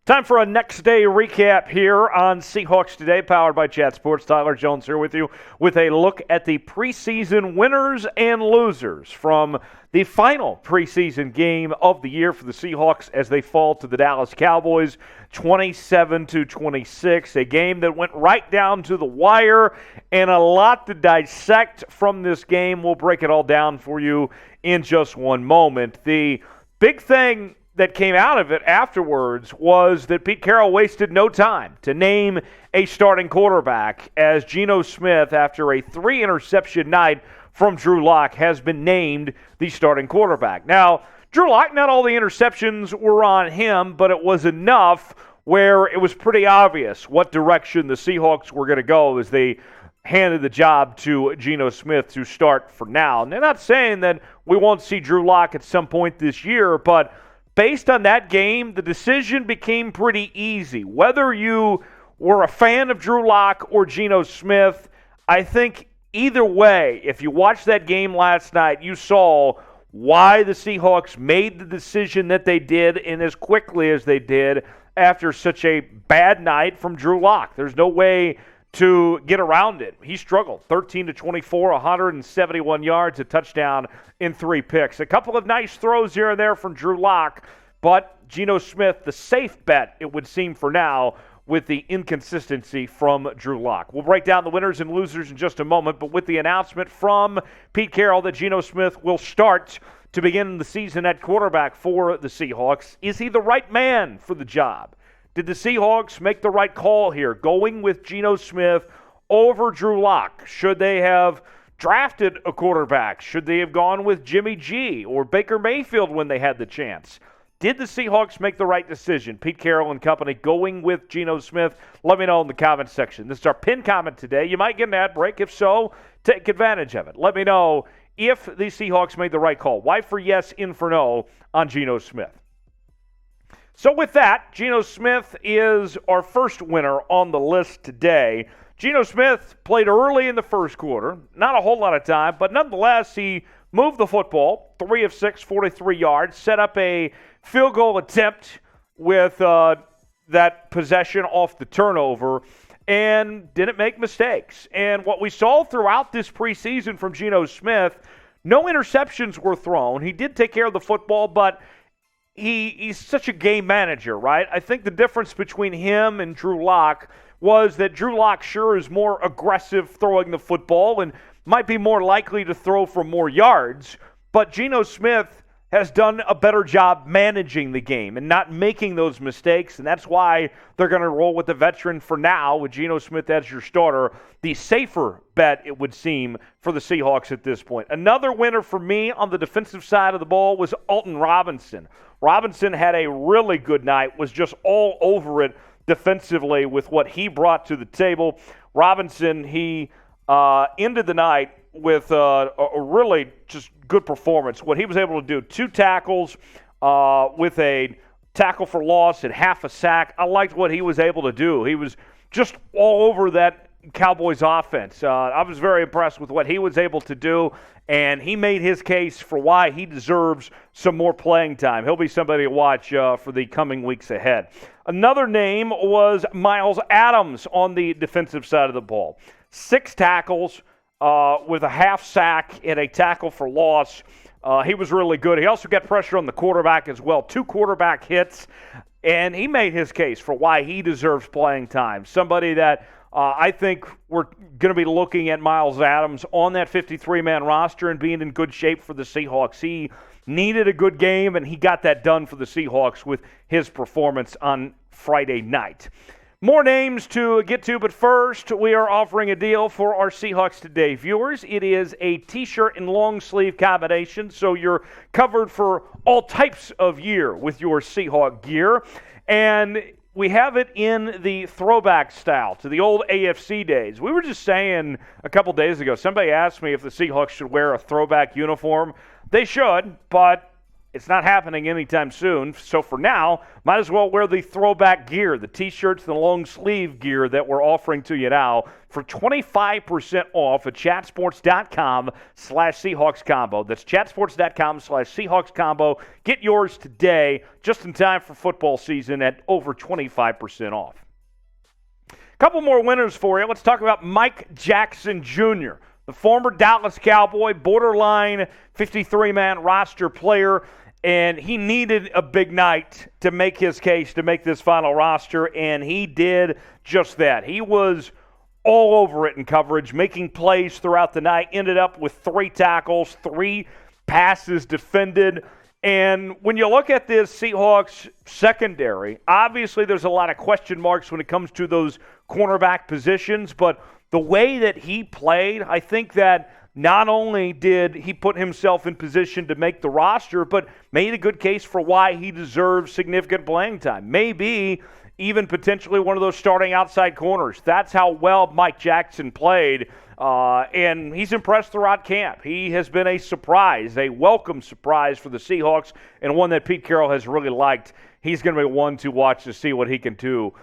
Time for a next day recap here on Seahawks Today, powered by Chat Sports. Tyler Jones here with you with a look at the preseason winners and losers from the final preseason game of the year for the Seahawks as they fall to the Dallas Cowboys 27-26, a game that went right down to the wire and a lot to dissect from this game. We'll break it all down for you in just one moment. The big thing that came out of it afterwards was that Pete Carroll wasted no time to name a starting quarterback, as Geno Smith, after a 3-interception night from Drew Lock, has been named the starting quarterback. Now, Drew Lock, not all the interceptions were on him, but it was enough where it was pretty obvious what direction the Seahawks were going to go as they handed the job to Geno Smith to start for now. And they're not saying that we won't see Drew Lock at some point this year, but based on that game, the decision became pretty easy. Whether you were a fan of Drew Lock or Geno Smith, I think either way, if you watched that game last night, you saw why the Seahawks made the decision that they did and as quickly as they did after such a bad night from Drew Lock. There's no way to get around it. He struggled. 13-24, 171 yards, a touchdown in 3 picks. A couple of nice throws here and there from Drew Lock, but Geno Smith, the safe bet, it would seem for now, with the inconsistency from Drew Lock. We'll break down the winners and losers in just a moment, but with the announcement from Pete Carroll that Geno Smith will start to begin the season at quarterback for the Seahawks, is he the right man for the job? Did the Seahawks make the right call here, going with Geno Smith over Drew Lock? Should they have drafted a quarterback? Should they have gone with Jimmy G or Baker Mayfield when they had the chance? Did the Seahawks make the right decision? Pete Carroll and company going with Geno Smith? Let me know in the comments section. This is our pinned comment today. You might get an ad break. If so, take advantage of it. Let me know if the Seahawks made the right call. Y for yes, in for no on Geno Smith. So with that, Geno Smith is our first winner on the list today. Geno Smith played early in the first quarter. Not a whole lot of time, but nonetheless, he moved the football, 3 of 6, 43 yards, set up a field goal attempt with that possession off the turnover, and didn't make mistakes. And what we saw throughout this preseason from Geno Smith, no interceptions were thrown. He did take care of the football, but he's such a game manager, right? I think the difference between him and Drew Lock was that Drew Lock sure is more aggressive throwing the football and might be more likely to throw for more yards, but Geno Smith has done a better job managing the game and not making those mistakes, and that's why they're going to roll with the veteran for now with Geno Smith as your starter. The safer bet, it would seem, for the Seahawks at this point. Another winner for me on the defensive side of the ball was Alton Robinson. Robinson had a really good night, was just all over it defensively with what he brought to the table. Robinson, he ended the night with a really just good performance. What he was able to do, 2 tackles with a tackle for loss and half a sack. I liked what he was able to do. He was just all over that Cowboys offense. I was very impressed with what he was able to do, and he made his case for why he deserves some more playing time. He'll be somebody to watch for the coming weeks ahead. Another name was Myles Adams on the defensive side of the ball. 6 tackles with a half sack and a tackle for loss. He was really good. He also got pressure on the quarterback as well. 2 quarterback hits, and he made his case for why he deserves playing time. Somebody that I think we're going to be looking at Myles Adams on that 53-man roster and being in good shape for the Seahawks. He needed a good game, and he got that done for the Seahawks with his performance on Friday night. More names to get to, but first, we are offering a deal for our Seahawks Today viewers. It is a T-shirt and long-sleeve combination, so you're covered for all types of year with your Seahawk gear. And we have it in the throwback style to the old AFC days. We were just saying a couple days ago, somebody asked me if the Seahawks should wear a throwback uniform. They should, but it's not happening anytime soon. So for now, might as well wear the throwback gear, the T-shirts, the long sleeve gear that we're offering to you now for 25% off at chatsports.com/Seahawks Combo. That's chatsports.com/Seahawks Combo. Get yours today, just in time for football season at over 25% off. Couple more winners for you. Let's talk about Mike Jackson Jr., the former Dallas Cowboy, borderline 53-man roster player, and he needed a big night to make his case, to make this final roster, and he did just that. He was all over it in coverage, making plays throughout the night, ended up with 3 tackles, 3 passes defended. And when you look at this Seahawks secondary, obviously there's a lot of question marks when it comes to those cornerback positions, but the way that he played, I think that not only did he put himself in position to make the roster, but made a good case for why he deserves significant playing time. Maybe even potentially one of those starting outside corners. That's how well Mike Jackson played, and he's impressed throughout camp. He has been a surprise, a welcome surprise for the Seahawks, and one that Pete Carroll has really liked. He's going to be one to watch to see what he can do,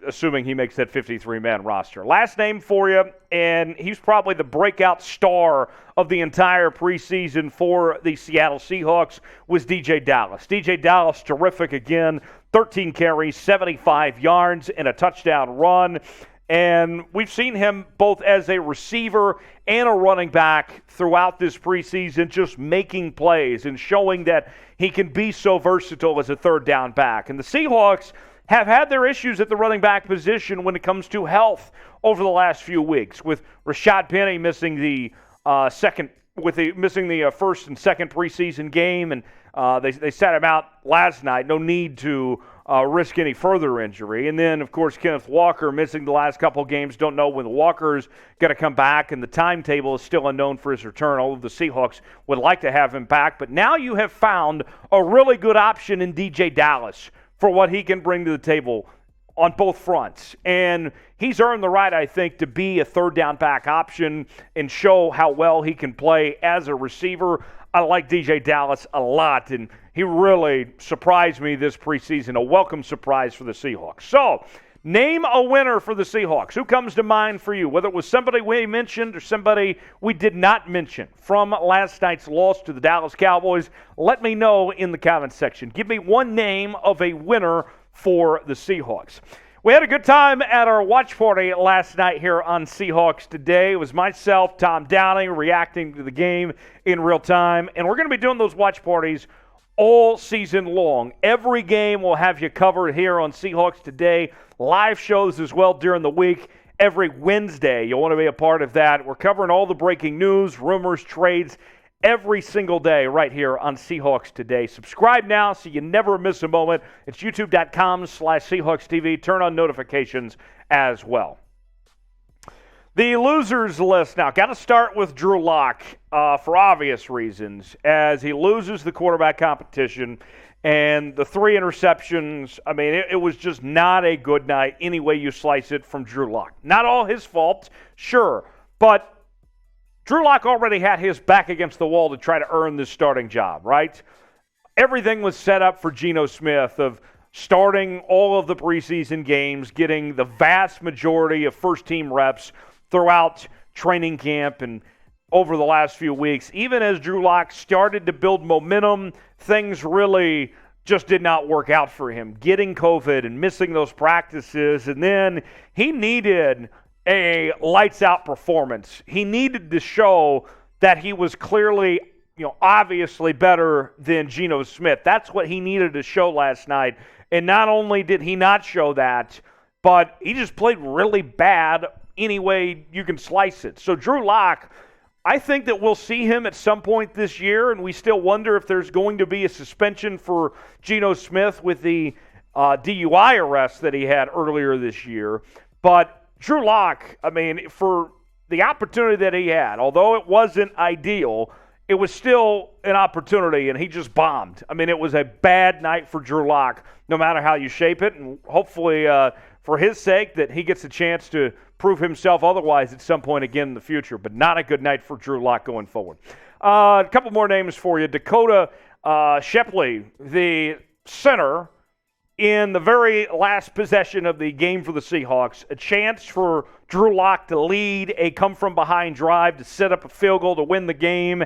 assuming he makes that 53-man roster. Last name for you, and he's probably the breakout star of the entire preseason for the Seattle Seahawks, was DeeJay Dallas. DeeJay Dallas, terrific again, 13 carries, 75 yards, and a touchdown run. And we've seen him both as a receiver and a running back throughout this preseason, just making plays and showing that he can be so versatile as a third down back. And the Seahawks have had their issues at the running back position when it comes to health over the last few weeks, with Rashad Penny missing the first and second preseason game, and they sat him out last night. No need to risk any further injury. And then, of course, Kenneth Walker missing the last couple games. Don't know when Walker's going to come back, and the timetable is still unknown for his return, although the Seahawks would like to have him back. But now you have found a really good option in DeeJay Dallas for what he can bring to the table on both fronts. And he's earned the right, I think, to be a third down back option and show how well he can play as a receiver. I like DeeJay Dallas a lot, and he really surprised me this preseason, a welcome surprise for the Seahawks. So, name a winner for the Seahawks. Who comes to mind for you? Whether it was somebody we mentioned or somebody we did not mention from last night's loss to the Dallas Cowboys, let me know in the comments section. Give me one name of a winner for the Seahawks. We had a good time at our watch party last night here on Seahawks Today. It was myself, Tom Downing, reacting to the game in real time. And we're going to be doing those watch parties all season long. Every game we'll have you covered here on Seahawks Today. Live shows as well during the week. Every Wednesday, you'll want to be a part of that. We're covering all the breaking news, rumors, trades, every single day right here on Seahawks Today. Subscribe now so you never miss a moment. It's youtube.com/Seahawks TV. Turn on notifications as well. The losers list now. Got to start with Drew Lock for obvious reasons, as he loses the quarterback competition and the 3 interceptions. I mean, it was just not a good night any way you slice it from Drew Lock. Not all his fault, sure, but Drew Lock already had his back against the wall to try to earn this starting job, right? Everything was set up for Geno Smith of starting all of the preseason games, getting the vast majority of first-team reps throughout training camp and over the last few weeks. Even as Drew Lock started to build momentum, things really just did not work out for him. Getting COVID and missing those practices, and then he needed a lights-out performance. He needed to show that he was clearly, obviously better than Geno Smith. That's what he needed to show last night. And not only did he not show that, but he just played really bad any way you can slice it. So Drew Lock, I think that we'll see him at some point this year, and we still wonder if there's going to be a suspension for Geno Smith with the DUI arrest that he had earlier this year. But Drew Lock, I mean, for the opportunity that he had, although it wasn't ideal, it was still an opportunity, and he just bombed. I mean, it was a bad night for Drew Lock, no matter how you shape it, and hopefully for his sake that he gets a chance to prove himself otherwise at some point again in the future, but not a good night for Drew Lock going forward. A couple more names for you. Dakoda Shepley, the center, in the very last possession of the game for the Seahawks, a chance for Drew Lock to lead a come-from-behind drive to set up a field goal to win the game,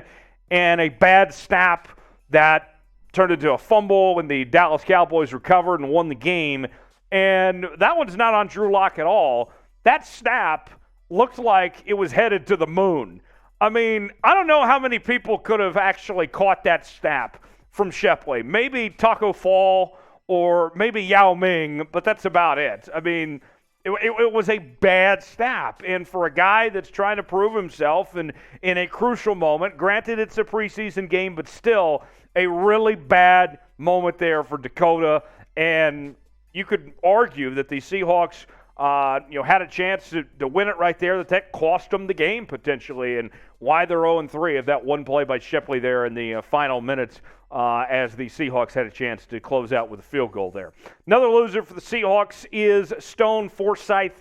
and a bad snap that turned into a fumble when the Dallas Cowboys recovered and won the game. And that one's not on Drew Lock at all. That snap looked like it was headed to the moon. I mean, I don't know how many people could have actually caught that snap from Shepley. Maybe Taco Fall or maybe Yao Ming, but that's about it. I mean, it was a bad snap. And for a guy that's trying to prove himself in a crucial moment, granted it's a preseason game, but still a really bad moment there for Dakoda. And you could argue that the Seahawks had a chance to win it right there, that cost them the game potentially, and why they're 0-3 of that one play by Shepley there in the final minutes as the Seahawks had a chance to close out with a field goal there. Another loser for the Seahawks is Stone Forsythe,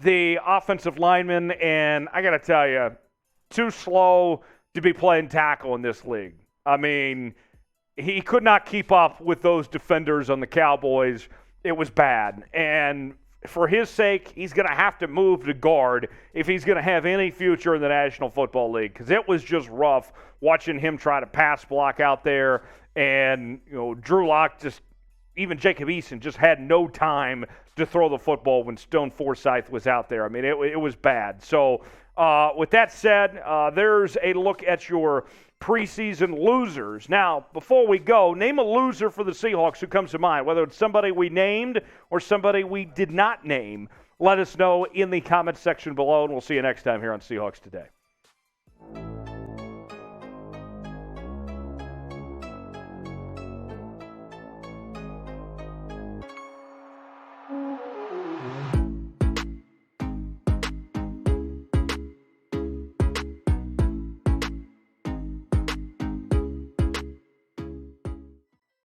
the offensive lineman, and I got to tell you, too slow to be playing tackle in this league. I mean, he could not keep up with those defenders on the Cowboys. It was bad, and for his sake, he's going to have to move to guard if he's going to have any future in the National Football League, because it was just rough watching him try to pass block out there. And, Drew Lock even Jacob Eason just had no time to throw the football when Stone Forsythe was out there. I mean, it was bad. So with that said, there's a look at your preseason losers. Now, before we go, name a loser for the Seahawks who comes to mind, whether it's somebody we named or somebody we did not name. Let us know in the comments section below, and we'll see you next time here on Seahawks Today.